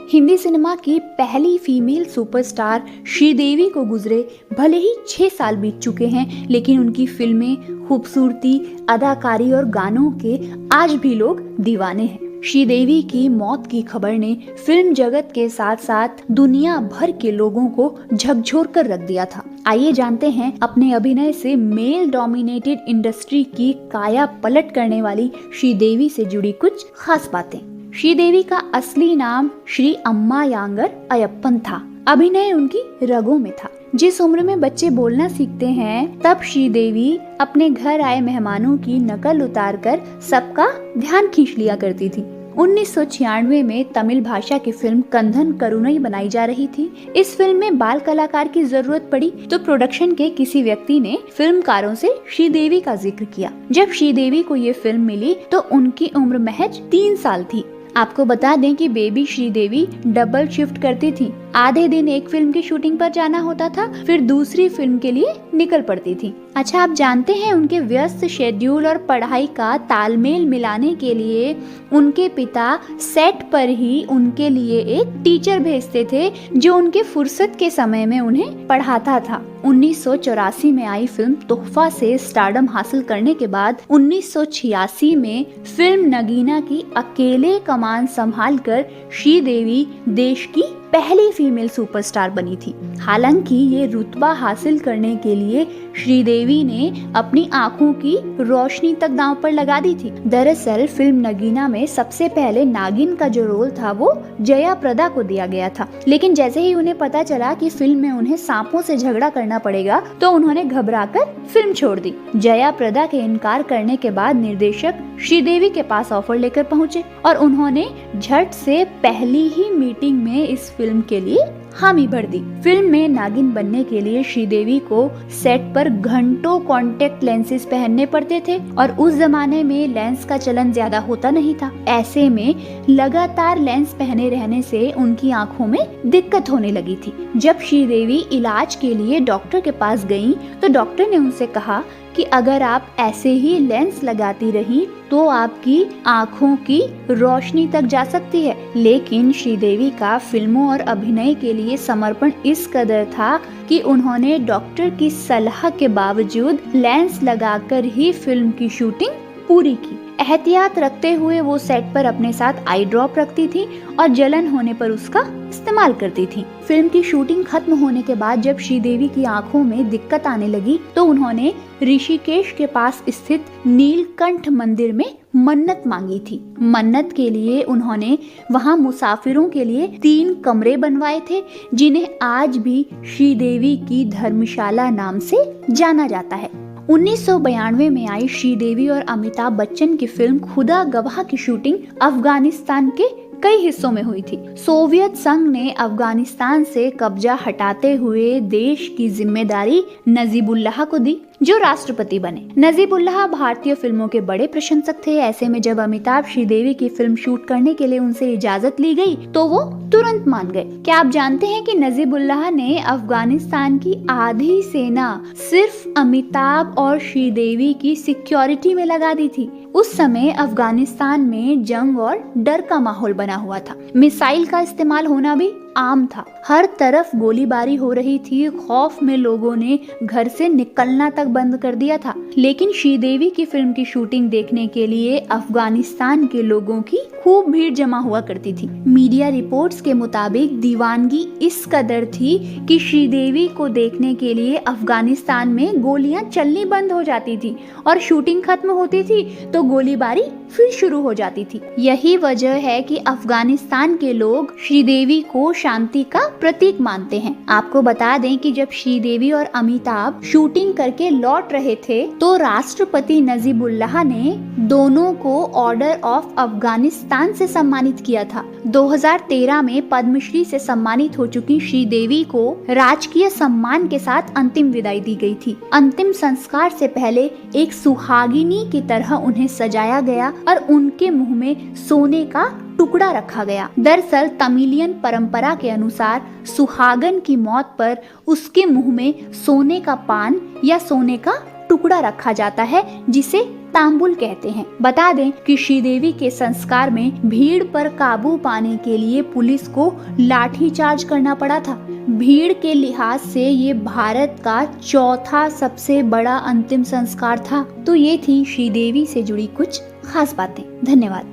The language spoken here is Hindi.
हिंदी सिनेमा की पहली फीमेल सुपरस्टार श्रीदेवी को गुजरे भले ही 6 साल बीत चुके हैं, लेकिन उनकी फिल्में, खूबसूरती, अदाकारी और गानों के आज भी लोग दीवाने हैं। श्रीदेवी की मौत की खबर ने फिल्म जगत के साथ साथ दुनिया भर के लोगों को झकझोर कर रख दिया था। आइए जानते हैं अपने अभिनय से मेल डोमिनेटेड इंडस्ट्री की काया पलट करने वाली श्रीदेवी से जुड़ी कुछ खास बातें। श्रीदेवी का असली नाम श्री अम्मायांगर अयप्पन था। अभिनय उनकी रगों में था। जिस उम्र में बच्चे बोलना सीखते हैं, तब श्रीदेवी अपने घर आए मेहमानों की नकल उतारकर सबका ध्यान खींच लिया करती थी। 1996 में तमिल भाषा की फिल्म कंधन करुणई बनाई जा रही थी। इस फिल्म में बाल कलाकार की जरूरत पड़ी तो प्रोडक्शन के किसी व्यक्ति ने फिल्मकारों से श्रीदेवी का जिक्र किया। जब श्रीदेवी को ये फिल्म मिली तो उनकी उम्र महज 3 साल थी। आपको बता दें कि बेबी श्रीदेवी डबल शिफ्ट करती थी। आधे दिन एक फिल्म की शूटिंग पर जाना होता था, फिर दूसरी फिल्म के लिए निकल पड़ती थी। अच्छा, आप जानते हैं उनके व्यस्त शेड्यूल और पढ़ाई का तालमेल मिलाने के लिए उनके पिता सेट पर ही उनके लिए एक टीचर भेजते थे जो उनके फुर्सत के समय में उन्हें पढ़ाता था। 1984 में आई फिल्म तोहफा से स्टारडम हासिल करने के बाद 1986 में फिल्म नगीना की अकेले कमान संभालकर श्रीदेवी देश की पहली फीमेल सुपरस्टार बनी थी। हालांकि ये रुतबा हासिल करने के लिए श्रीदेवी ने अपनी आंखों की रोशनी तक दांव पर लगा दी थी। दरअसल फिल्म नगीना में सबसे पहले नागिन का जो रोल था वो जया प्रदा को दिया गया था, लेकिन जैसे ही उन्हें पता चला कि फिल्म में उन्हें सांपों से झगड़ा करना पड़ेगा तो उन्होंने घबराकर फिल्म छोड़ दी। जया प्रदा के इनकार करने के बाद निर्देशक श्रीदेवी के पास ऑफर लेकर पहुंचे और उन्होंने झट से पहली ही मीटिंग में इस फिल्म के लिए हामी भर दी। फिल्म में नागिन बनने के लिए श्रीदेवी को सेट पर घंटों कॉन्टेक्ट लेंसेज पहनने पड़ते थे और उस जमाने में लेंस का चलन ज्यादा होता नहीं था। ऐसे में लगातार लेंस पहने रहने से उनकी आंखों में दिक्कत होने लगी थी। जब श्रीदेवी इलाज के लिए डॉक्टर के पास गयी तो डॉक्टर ने उनसे कहा कि अगर आप ऐसे ही लेंस लगाती रही तो आपकी आँखों की रोशनी तक जा सकती है। लेकिन श्रीदेवी का फिल्मों और अभिनय के लिए समर्पण इस कदर था कि उन्होंने डॉक्टर की सलाह के बावजूद लेंस लगाकर ही फिल्म की शूटिंग पूरी की। एहतियात रखते हुए वो सेट पर अपने साथ आई ड्रॉप रखती थी और जलन होने पर उसका इस्तेमाल करती थी। फिल्म की शूटिंग खत्म होने के बाद जब श्रीदेवी की आंखों में दिक्कत आने लगी तो उन्होंने ऋषिकेश के पास स्थित नीलकंठ मंदिर में मन्नत मांगी थी। मन्नत के लिए उन्होंने वहां मुसाफिरों के लिए 3 कमरे बनवाए थे, जिन्हें आज भी श्रीदेवी की धर्मशाला नाम से जाना जाता है। 1992 में आई श्रीदेवी और अमिताभ बच्चन की फिल्म खुदा गवाह की शूटिंग अफगानिस्तान के कई हिस्सों में हुई थी। सोवियत संघ ने अफगानिस्तान से कब्जा हटाते हुए देश की जिम्मेदारी नजीबुल्लाह को दी, जो राष्ट्रपति बने। नजीबुल्लाह भारतीय फिल्मों के बड़े प्रशंसक थे। ऐसे में जब अमिताभ श्रीदेवी की फिल्म शूट करने के लिए उनसे इजाजत ली गई तो वो तुरंत मान गए। क्या आप जानते हैं कि नजीबुल्लाह ने अफगानिस्तान की आधी सेना सिर्फ अमिताभ और श्रीदेवी की सिक्योरिटी में लगा दी थी। उस समय अफगानिस्तान में जंग और डर का माहौल बना हुआ था। मिसाइल का इस्तेमाल होना भी आम था। हर तरफ गोलीबारी हो रही थी। खौफ में लोगों ने घर से निकलना तक बंद कर दिया था। लेकिन श्रीदेवी की फिल्म की शूटिंग देखने के लिए अफगानिस्तान के लोगों की खूब भीड़ जमा हुआ करती थी। मीडिया रिपोर्ट्स के मुताबिक दीवानगी इस कदर थी कि श्रीदेवी को देखने के लिए अफगानिस्तान में गोलियां चलनी बंद हो जाती थी और शूटिंग खत्म होती थी तो गोलीबारी फिर शुरू हो जाती थी। यही वजह है कि अफगानिस्तान के लोग श्रीदेवी को शांति का प्रतीक मानते हैं। आपको बता दें कि जब श्रीदेवी और अमिताभ शूटिंग करके लौट रहे थे तो राष्ट्रपति नजीबुल्लाह ने दोनों को ऑर्डर ऑफ अफगानिस्तान से सम्मानित किया था। 2013 में पद्मश्री से सम्मानित हो चुकी श्रीदेवी को राजकीय सम्मान के साथ अंतिम विदाई दी गई थी। अंतिम संस्कार से पहले एक सुहागिनी की तरह उन्हें सजाया गया और उनके मुंह में सोने का टुकड़ा रखा गया। दरअसल तमिलियन परंपरा के अनुसार सुहागन की मौत पर उसके मुंह में सोने का पान या सोने का टुकड़ा रखा जाता है, जिसे तांबुल कहते हैं। बता दें कि श्रीदेवी के संस्कार में भीड़ पर काबू पाने के लिए पुलिस को लाठीचार्ज करना पड़ा था। भीड़ के लिहाज से ये भारत का चौथा सबसे बड़ा अंतिम संस्कार था। तो ये थी श्रीदेवी से जुड़ी कुछ खास बातें। धन्यवाद।